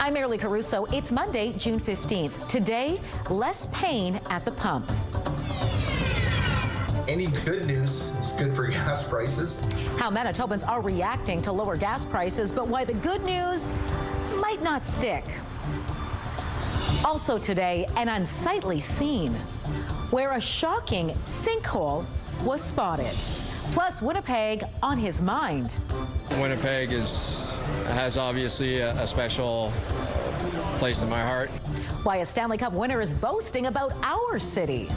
I'm Marilee Caruso. It's Monday, June 15th. Today, less pain at the pump. Any good news is good for gas prices. How Manitobans are reacting to lower gas prices, but why the good news might not stick. Also today, an unsightly scene where a shocking sinkhole was spotted. Plus, Winnipeg on his mind. Winnipeg has obviously a special place in my heart. Why a Stanley Cup winner is boasting about our city.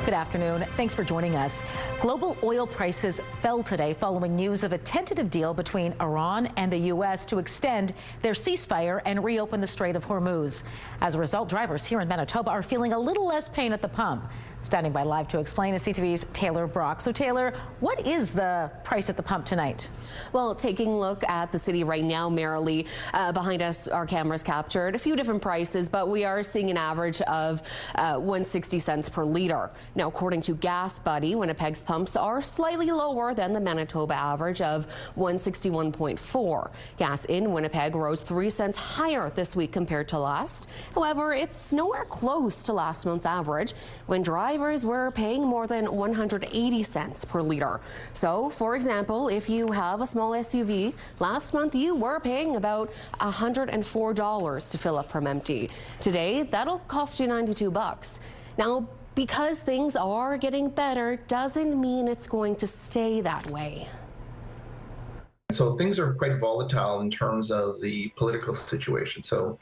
Good afternoon. Thanks for joining us. Global oil prices fell today following news of a tentative deal between Iran and the U.S. to extend their ceasefire and reopen the Strait of Hormuz. As a result, drivers here in Manitoba are feeling a little less pain at the pump. Standing by live to explain is CTV's Taylor Brock. So Taylor, what is the price at the pump tonight? Well, taking a look at the city right now, Marilee, behind us, our cameras captured a few different prices, but we are seeing an average of 160 cents per liter. Now, according to Gas Buddy, Winnipeg's pumps are slightly lower than the Manitoba average of 161.4. Gas in Winnipeg rose 3 cents higher this week compared to last. However, it's nowhere close to last month's average when drivers were paying more than 180 cents per liter. So, for example, if you have a small SUV, last month you were paying about $104 to fill up from empty. Today, that'll cost you $92. Now, because things are getting better doesn't mean it's going to stay that way. So things are quite volatile in terms of the political situation. So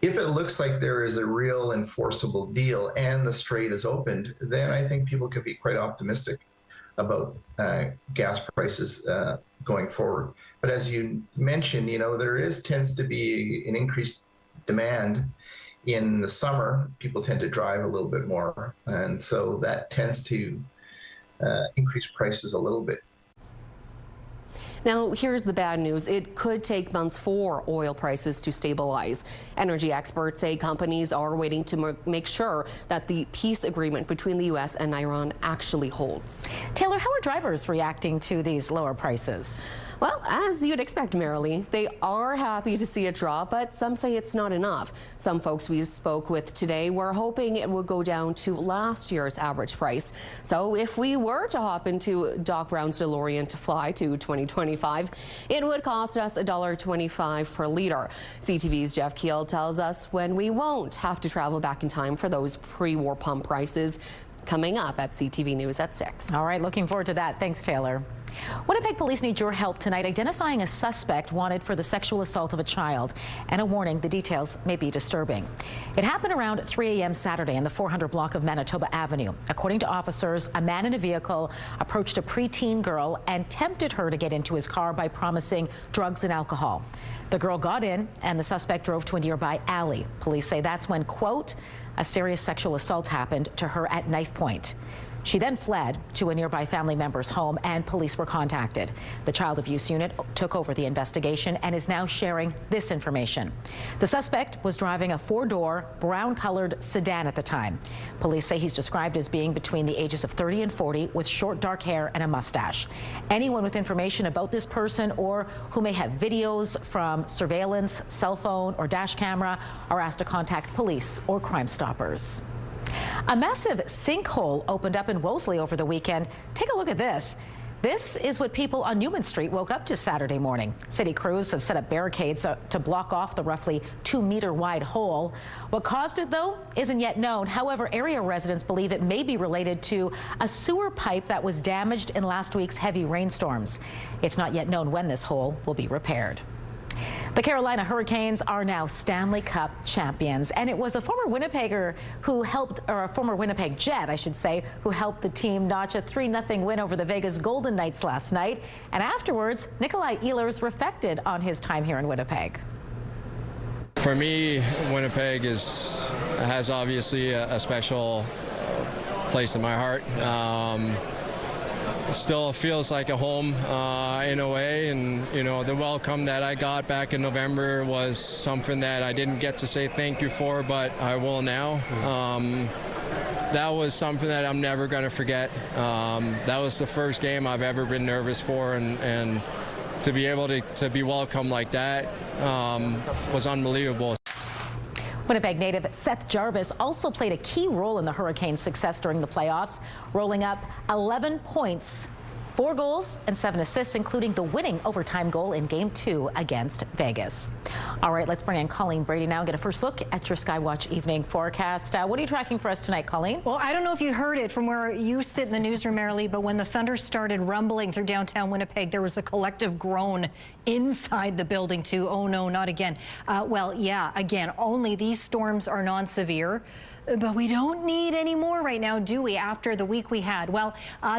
if it looks like there is a real enforceable deal and the strait is opened, then I think people could be quite optimistic about gas prices going forward. But as you mentioned, there tends to be an increased demand. In the summer, people tend to drive a little bit more, and so that tends to increase prices a little bit. Now, here's the bad news. It could take months for oil prices to stabilize. Energy experts say companies are waiting to make sure that the peace agreement between the U.S. and Iran actually holds. Taylor, how are drivers reacting to these lower prices? Well, as you'd expect, Marilee, they are happy to see a drop, but some say it's not enough. Some folks we spoke with today were hoping it would go down to last year's average price. So if we were to hop into Doc Brown's DeLorean to fly to 2025, it would cost us $1.25 per liter. CTV's Jeff Keel tells us when we won't have to travel back in time for those pre-war pump prices, coming up at CTV News at 6. All right, looking forward to that. Thanks, Taylor. Winnipeg police need your help tonight identifying a suspect wanted for the sexual assault of a child. And a warning, the details may be disturbing. It happened around 3 a.m. Saturday in the 400 block of Manitoba Avenue. According to officers, a man in a vehicle approached a preteen girl and tempted her to get into his car by promising drugs and alcohol. The girl got in and the suspect drove to a nearby alley. Police say that's when, quote, a serious sexual assault happened to her at knife point. She then fled to a nearby family member's home and police were contacted. The child abuse unit took over the investigation and is now sharing this information. The suspect was driving a 4-door, brown-colored sedan at the time. Police say he's described as being between the ages of 30 and 40 with short dark hair and a mustache. Anyone with information about this person or who may have videos from surveillance, cell phone, or dash camera are asked to contact police or Crime Stoppers. A massive sinkhole opened up in Wolseley over the weekend. Take a look at this. This is what people on Newman Street woke up to Saturday morning. City crews have set up barricades to block off the roughly 2-meter wide hole. What caused it, though, isn't yet known. However, area residents believe it may be related to a sewer pipe that was damaged in last week's heavy rainstorms. It's not yet known when this hole will be repaired. The Carolina Hurricanes are now Stanley Cup champions, and it was a former Winnipegger who helped, or a former Winnipeg Jet, I should say, who helped the team notch a 3-0 win over the Vegas Golden Knights last night. And afterwards, Nikolai Ehlers reflected on his time here in Winnipeg. For me, Winnipeg has obviously a special place in my heart. It still feels like a home in a way, and the welcome that I got back in November was something that I didn't get to say thank you for, but I will now. that was something that I'm never going to forget. That was the first game I've ever been nervous for, and to be able to be welcomed like that was unbelievable. Winnipeg native Seth Jarvis also played a key role in the Hurricanes' success during the playoffs, rolling up 11 points, 4 goals and 7 assists, including the winning overtime goal in Game 2 against Vegas. All right, let's bring in Colleen Brady now and get a first look at your Skywatch evening forecast. What are you tracking for us tonight, Colleen? Well, I don't know if you heard it from where you sit in the newsroom, Marilee, but when the thunder started rumbling through downtown Winnipeg, there was a collective groan inside the building too. Oh no, not again. Well, yeah, again, only these storms are non-severe. But we don't need any more right now, do we, after the week we had? Well,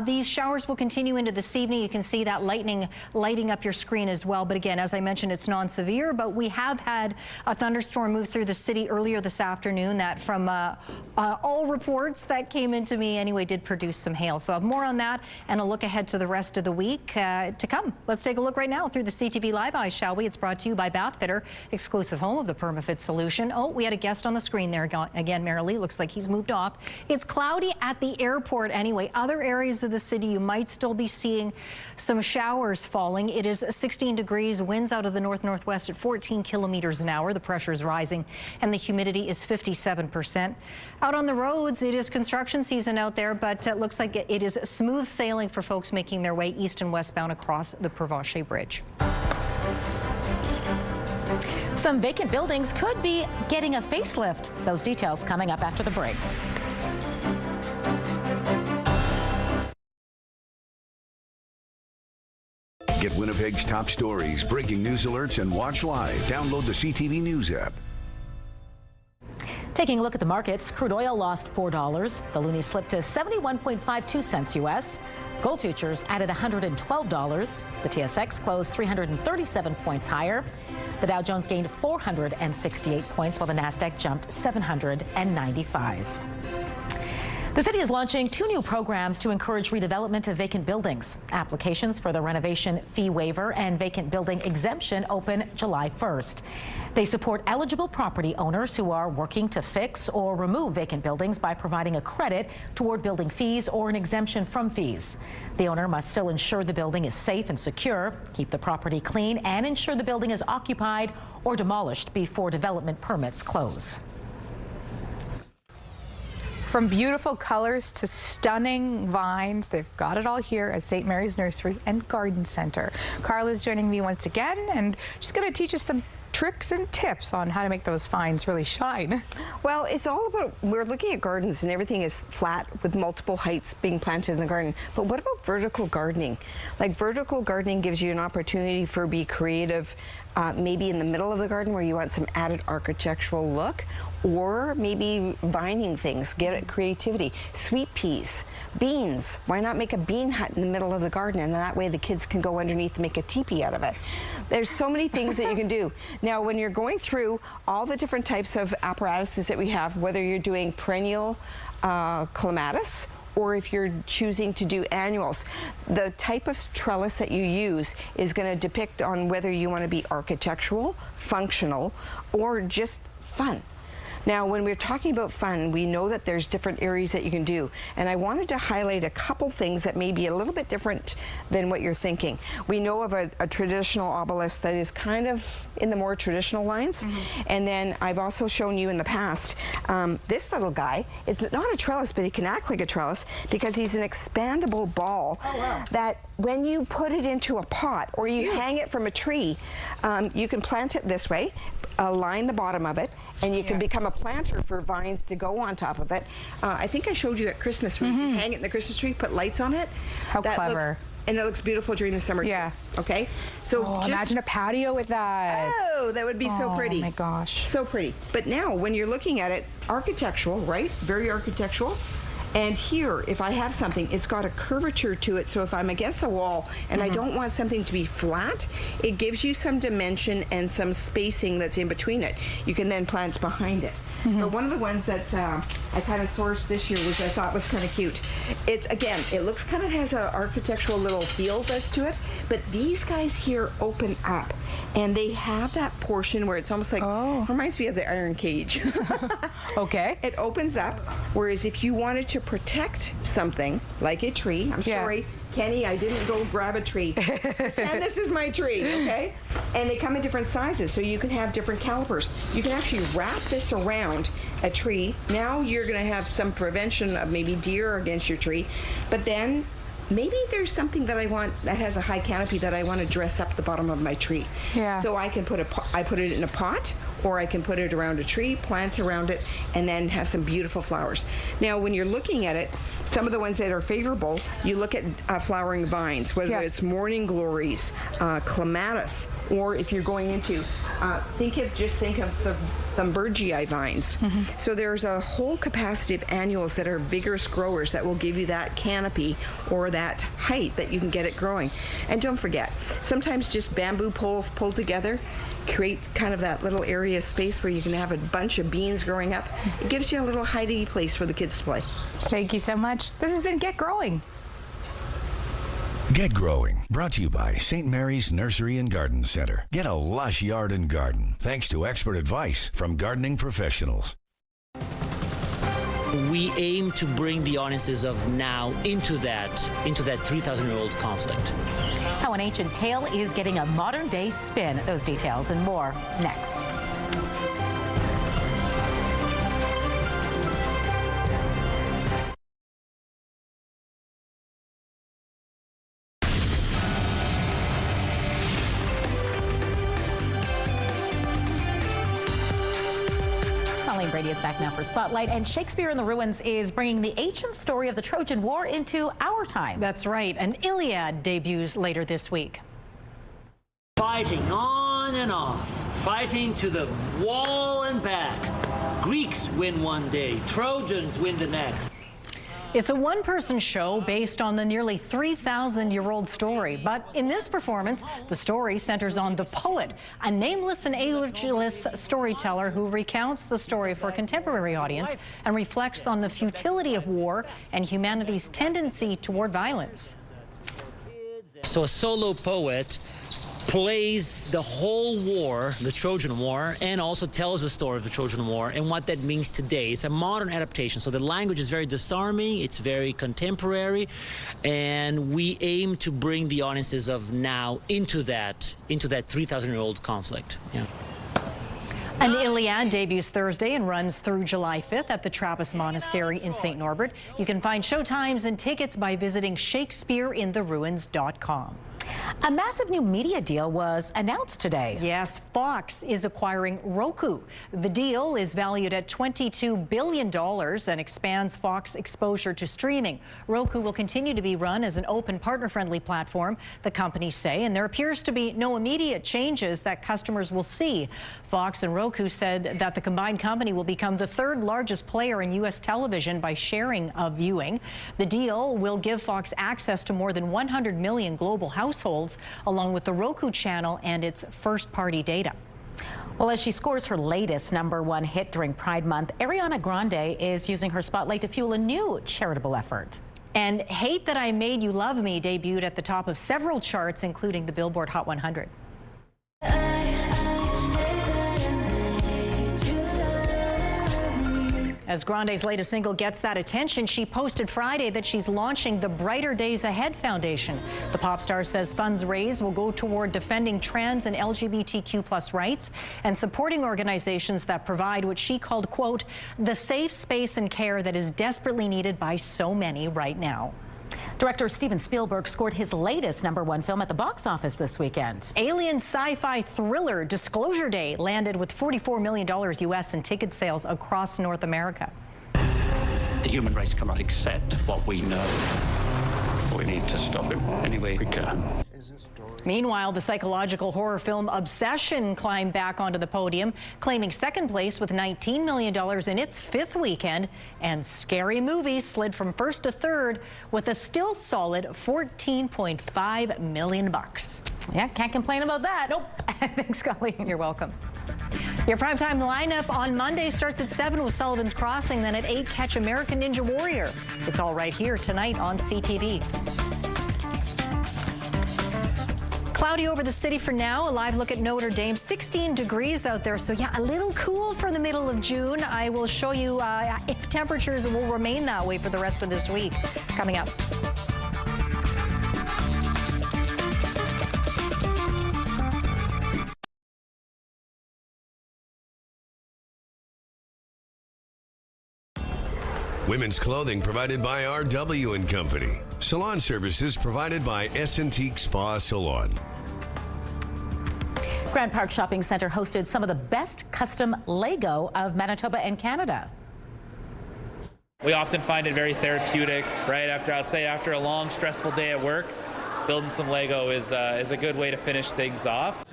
these showers will continue into this evening. You can see that lightning lighting up your screen as well. But again, as I mentioned, it's non-severe, but we have had a thunderstorm move through the city earlier this afternoon that, from all reports that came into me anyway, did produce some hail. So I have more on that and a look ahead to the rest of the week to come. Let's take a look right now through the CTV Live Eyes, shall we? It's brought to you by Bathfitter, exclusive home of the PermaFit solution. Oh, we had a guest on the screen there again, Marilee. Looks like he's moved off. It's cloudy at the airport anyway. Other areas of the city, you might still be seeing some showers falling. It is 16 degrees, winds out of the north-northwest at 14 kilometers an hour. The pressure is rising and the humidity is 57%. Out on the roads, it is construction season out there, but it looks like it is smooth sailing for folks making their way east and westbound across the Provencher Bridge. Some vacant buildings could be getting a facelift. Those details coming up after the break. Get Winnipeg's top stories, breaking news alerts, and watch live. Download the CTV News app. Taking a look at the markets, crude oil lost $4. The loonie slipped to 71.52 cents U.S. Gold futures added $112. The TSX closed 337 points higher. The Dow Jones gained 468 points, while the Nasdaq jumped 795. The city is launching 2 new programs to encourage redevelopment of vacant buildings. Applications for the renovation fee waiver and vacant building exemption open July 1st. They support eligible property owners who are working to fix or remove vacant buildings by providing a credit toward building fees or an exemption from fees. The owner must still ensure the building is safe and secure, keep the property clean, and ensure the building is occupied or demolished before development permits close. From beautiful colors to stunning vines, they've got it all here at St. Mary's Nursery and Garden Center. Carla's joining me once again, and she's going to teach us some tricks and tips on how to make those vines really shine. Well, it's all about, we're looking at gardens and everything is flat with multiple heights being planted in the garden. But what about vertical gardening? Like, vertical gardening gives you an opportunity for be creative, maybe in the middle of the garden where you want some added architectural look, or maybe vining things, get creativity. Sweet peas, beans. Why not make a bean hut in the middle of the garden, and that way the kids can go underneath and make a teepee out of it. There's so many things that you can do. Now, when you're going through all the different types of apparatuses that we have, whether you're doing perennial clematis, or if you're choosing to do annuals, the type of trellis that you use is going to depict on whether you want to be architectural, functional, or just fun. Now, when we're talking about fun, we know that there's different areas that you can do. And I wanted to highlight a couple things that may be a little bit different than what you're thinking. We know of a traditional obelisk that is kind of in the more traditional lines. And then I've also shown you in the past, this little guy, it's not a trellis, but he can act like a trellis because he's an expandable ball that when you put it into a pot or you hang it from a tree, you can plant it this way, align the bottom of it, and you can become a planter for vines to go on top of it. I think I showed you at Christmas where you can hang it in the Christmas tree, put lights on it. How clever. And it looks beautiful during the summer too. Okay? So just imagine a patio with that. Oh, that would be so pretty. Oh my gosh. So pretty. But now when you're looking at it, architectural, right? Very architectural. And here, if I have something, it's got a curvature to it, so if I'm against a wall and I don't want something to be flat, it gives you some dimension and some spacing that's in between it. You can then plant behind it. But one of the ones that I kind of sourced this year, which I thought was kind of cute. It's, again, it looks kind of has an architectural little feel to it, but these guys here open up, and they have that portion where it's almost like, reminds me of the iron cage. Okay. It opens up, whereas if you wanted to protect something, like a tree, I'm sorry, Kenny, I didn't go grab a tree. Pretend this is my tree, okay? And they come in different sizes, so you can have different calipers. You can actually wrap this around a tree. Now you're going to have some prevention of maybe deer against your tree, but then maybe there's something that I want that has a high canopy that I want to dress up the bottom of my tree. Yeah. So I can put it in a pot, or I can put it around a tree, plant around it, and then have some beautiful flowers. Now, when you're looking at it, some of the ones that are favorable, you look at flowering vines, whether it's morning glories, clematis, or if you're going into, think of the Thunbergii vines. So there's a whole capacity of annuals that are vigorous growers that will give you that canopy or that height that you can get it growing. And don't forget, sometimes just bamboo poles pulled together create kind of that little area of space where you can have a bunch of beans growing up. It gives you a little hidey place for the kids to play. Thank you so much. This has been Get Growing. Get Growing, brought to you by St. Mary's Nursery and Garden Center. Get a lush yard and garden, thanks to expert advice from gardening professionals. We aim to bring the audiences of now into that 3,000-year-old conflict. How an ancient tale is getting a modern-day spin. Those details and more next. Brady is back now for Spotlight, and Shakespeare in the Ruins is bringing the ancient story of the Trojan War into our time. That's right. An Iliad debuts later this week. Fighting on and off, fighting to the wall and back. Greeks win one day, Trojans win the next. It's a one-person show based on the nearly 3,000-year-old story. But in this performance, the story centers on the poet, a nameless and ageless storyteller who recounts the story for a contemporary audience and reflects on the futility of war and humanity's tendency toward violence. So a solo poet plays the whole war, the Trojan War, and also tells the story of the Trojan War and what that means today. It's a modern adaptation, so the language is very disarming, it's very contemporary, and we aim to bring the audiences of now into that 3,000-year-old conflict. Yeah. An Iliad debuts Thursday and runs through July 5th at the Trappist Monastery in St. Norbert. You can find showtimes and tickets by visiting ShakespeareInTheRuins.com. A massive new media deal was announced today. Yes, Fox is acquiring Roku. The deal is valued at $22 billion and expands Fox exposure to streaming. Roku will continue to be run as an open, partner-friendly platform, the companies say, and there appears to be no immediate changes that customers will see. Fox and Roku said that the combined company will become the third largest player in U.S. television by sharing of viewing. The deal will give Fox access to more than 100 million global households, along with the Roku channel and its first-party data. Well, as she scores her latest #1 hit during Pride Month, Ariana Grande is using her spotlight to fuel a new charitable effort. And Hate That I Made You Love Me debuted at the top of several charts, including the Billboard Hot 100. As Grande's latest single gets that attention, she posted Friday that she's launching the Brighter Days Ahead Foundation. The pop star says funds raised will go toward defending trans and LGBTQ+ rights and supporting organizations that provide what she called, quote, the safe space and care that is desperately needed by so many right now. Director Steven Spielberg scored his latest #1 film at the box office this weekend. Alien sci-fi thriller Disclosure Day landed with $44 million U.S. in ticket sales across North America. The human race cannot accept what we know. We need to stop it any way we can. Meanwhile, the psychological horror film Obsession climbed back onto the podium, claiming second place with $19 million in its 5th weekend. And Scary Movie slid from first to third with a still solid $14.5 million. Yeah, can't complain about that. Nope. Thanks, Colleen. You're welcome. Your primetime lineup on Monday starts at 7 with Sullivan's Crossing, then at 8 catch American Ninja Warrior. It's all right here tonight on CTV. Cloudy over the city for now. A live look at Notre Dame. 16 degrees out there, so yeah, a little cool for the middle of June. I will show you if temperatures will remain that way for the rest of this week. Coming up. Women's clothing provided by RW & Company. Salon services provided by Essentique Spa Salon. Grand Park Shopping Centre hosted some of the best custom Lego of Manitoba and Canada. We often find it very therapeutic, right? After a long, stressful day at work, building some Lego is a good way to finish things off.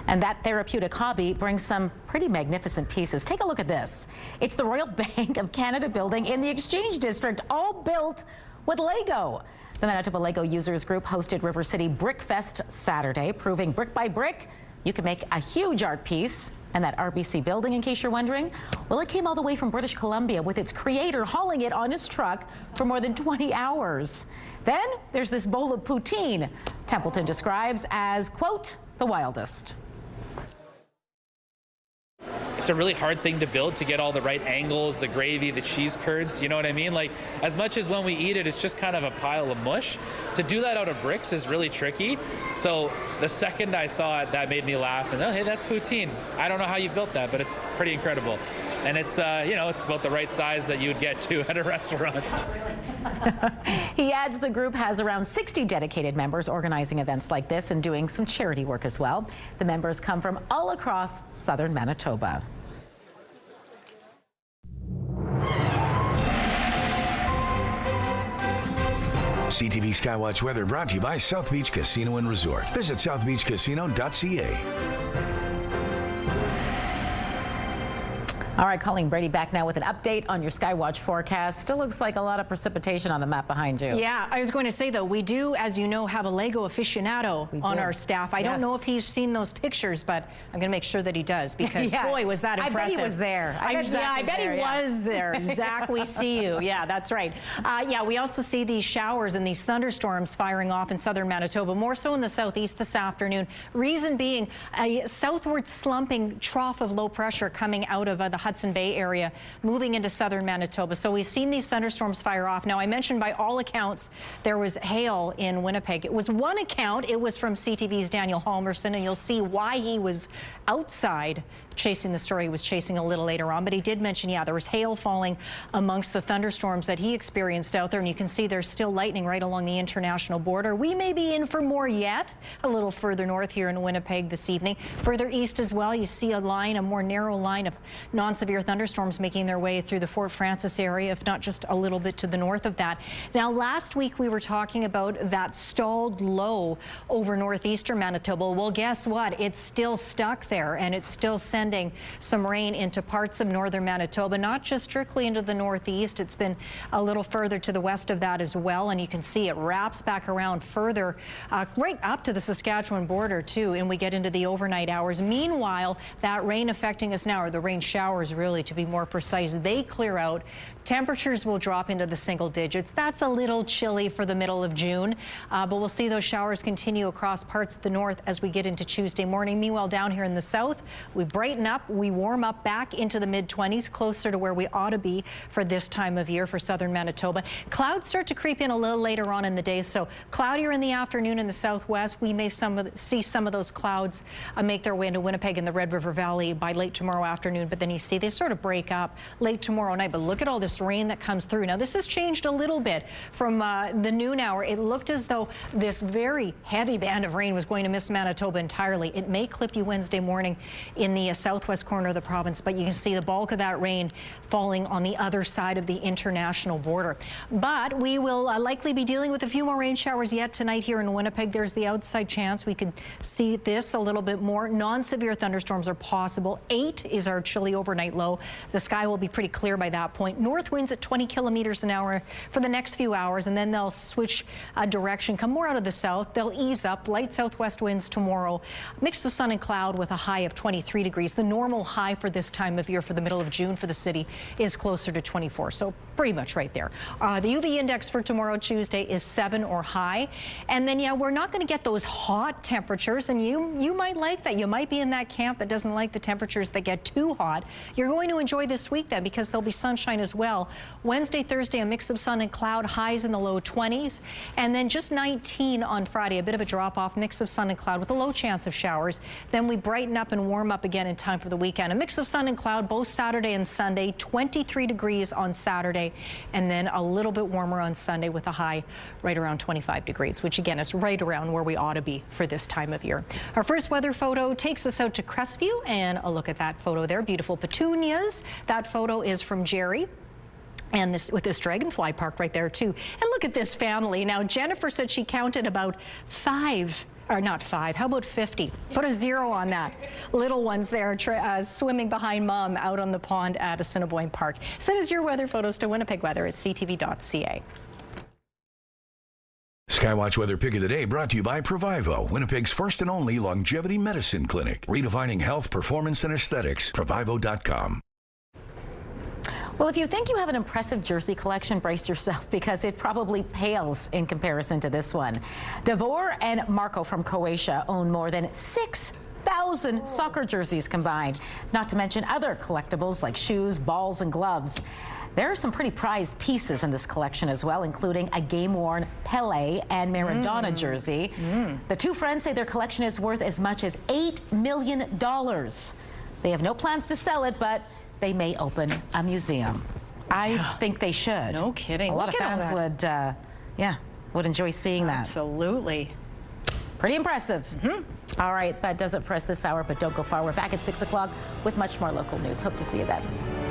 And that therapeutic hobby brings some pretty magnificent pieces. Take a look at this. It's the Royal Bank of Canada building in the Exchange District, all built with Lego. The Manitoba Lego Users Group hosted River City Brickfest Saturday, proving brick by brick you can make a huge art piece. And that RBC building, in case you're wondering, well, it came all the way from British Columbia with its creator hauling it on his truck for more than 20 hours. Then there's this bowl of poutine Templeton describes as, quote, the wildest. It's a really hard thing to build, to get all the right angles, the gravy, the cheese curds, you know what I mean? Like, as much as when we eat it, it's just kind of a pile of mush. To do that out of bricks is really tricky. So the second I saw it, that made me laugh. And, oh, hey, that's poutine. I don't know how you built that, but it's pretty incredible. And it's, it's about the right size that you would get to at a restaurant. He adds the group has around 60 dedicated members organizing events like this and doing some charity work as well. The members come from all across southern Manitoba. CTV Skywatch weather brought to you by South Beach Casino and Resort. Visit southbeachcasino.ca. All right, Colleen Brady back now with an update on your Skywatch forecast. Still looks like a lot of precipitation on the map behind you. Yeah, I was going to say, though, we do, as you know, have a Lego aficionado on our staff. I don't know if he's seen those pictures, but I'm going to make sure that he does, because, boy, was that impressive. I bet he was there. I bet he was there. Zach, we see you. Yeah, that's right. Yeah, we also see these showers and these thunderstorms firing off in southern Manitoba, more so in the southeast this afternoon. Reason being a southward slumping trough of low pressure coming out of the Hudson Bay area, moving into southern Manitoba. So we've seen these thunderstorms fire off. Now, I mentioned by all accounts there was hail in Winnipeg. It was one account. It was from CTV's Daniel Halmerson, and you'll see why he was outside chasing the story he was chasing a little later on. But he did mention, yeah, there was hail falling amongst the thunderstorms that he experienced out there. And you can see there's still lightning right along the international border. We may be in for more yet, a little further north here in Winnipeg this evening. Further east as well, you see a more narrow line of non-severe thunderstorms making their way through the Fort Francis area, if not just a little bit to the north of that. Now, last week we were talking about that stalled low over northeastern Manitoba. Well, guess what? It's still stuck there, and it's still sending some rain into parts of northern Manitoba, not just strictly into the northeast. It's been a little further to the west of that as well, and you can see it wraps back around further right up to the Saskatchewan border too, and we get into the overnight hours. Meanwhile, that rain affecting us now, or the rain showers really to be more precise, they clear out. Temperatures will drop into the single digits. That's a little chilly for the middle of June, but we'll see those showers continue across parts of the north as we get into Tuesday morning. Meanwhile, down here in the south, we brighten up, we warm up back into the mid-20s, closer to where we ought to be for this time of year for southern Manitoba. Clouds start to creep in a little later on in the day, so cloudier in the afternoon in the southwest. We may see some of those clouds make their way into Winnipeg and the Red River Valley by late tomorrow afternoon, but then you see they sort of break up late tomorrow night. But look at all this rain that comes through. Now, this has changed a little bit from the noon hour. It looked as though this very heavy band of rain was going to miss Manitoba entirely. It may clip you Wednesday morning in the southwest corner of the province, but you can see the bulk of that rain falling on the other side of the international border. But we will likely be dealing with a few more rain showers yet tonight here in Winnipeg. There's the outside chance we could see this a little bit more. Non-severe thunderstorms are possible. 8 is our chilly overnight low. The sky will be pretty clear by that point. North with winds at 20 kilometers an hour for the next few hours, and then they'll switch direction, come more out of the south. They'll ease up. Light southwest winds tomorrow. Mix of sun and cloud with a high of 23 degrees. The normal high for this time of year for the middle of June for the city is closer to 24, so pretty much right there. The UV index for tomorrow, Tuesday, is 7 or high. And then, yeah, we're not going to get those hot temperatures, and you might like that. You might be in that camp that doesn't like the temperatures that get too hot. You're going to enjoy this week then, because there'll be sunshine as well. Wednesday, Thursday, a mix of sun and cloud, highs in the low 20s. And then just 19 on Friday, a bit of a drop-off, mix of sun and cloud with a low chance of showers. Then we brighten up and warm up again in time for the weekend. A mix of sun and cloud both Saturday and Sunday, 23 degrees on Saturday, and then a little bit warmer on Sunday with a high right around 25 degrees, which again is right around where we ought to be for this time of year. Our first weather photo takes us out to Crestview, and a look at that photo there. Beautiful petunias. That photo is from Jerry. And with this dragonfly park right there too. And look at this family. Now, Jennifer said she counted about 5, or not 5, how about 50? Put a 0 on that. Little ones there swimming behind mom out on the pond at Assiniboine Park. Send us your weather photos to Winnipeg Weather at ctv.ca. Skywatch Weather Pick of the Day brought to you by Provivo, Winnipeg's first and only longevity medicine clinic. Redefining health, performance, and aesthetics. Provivo.com. Well, if you think you have an impressive jersey collection, brace yourself, because it probably pales in comparison to this one. Davor and Marco from Croatia own more than 6,000 soccer jerseys combined, not to mention other collectibles like shoes, balls, and gloves. There are some pretty prized pieces in this collection as well, including a game-worn Pele and Maradona jersey. The two friends say their collection is worth as much as $8 million. They have no plans to sell it, but they may open a museum. I think they should. No kidding. A lot of fans would enjoy seeing that. Absolutely. Pretty impressive. All right, that does it for us this hour, but don't go far. We're back at 6 o'clock with much more local news. Hope to see you then.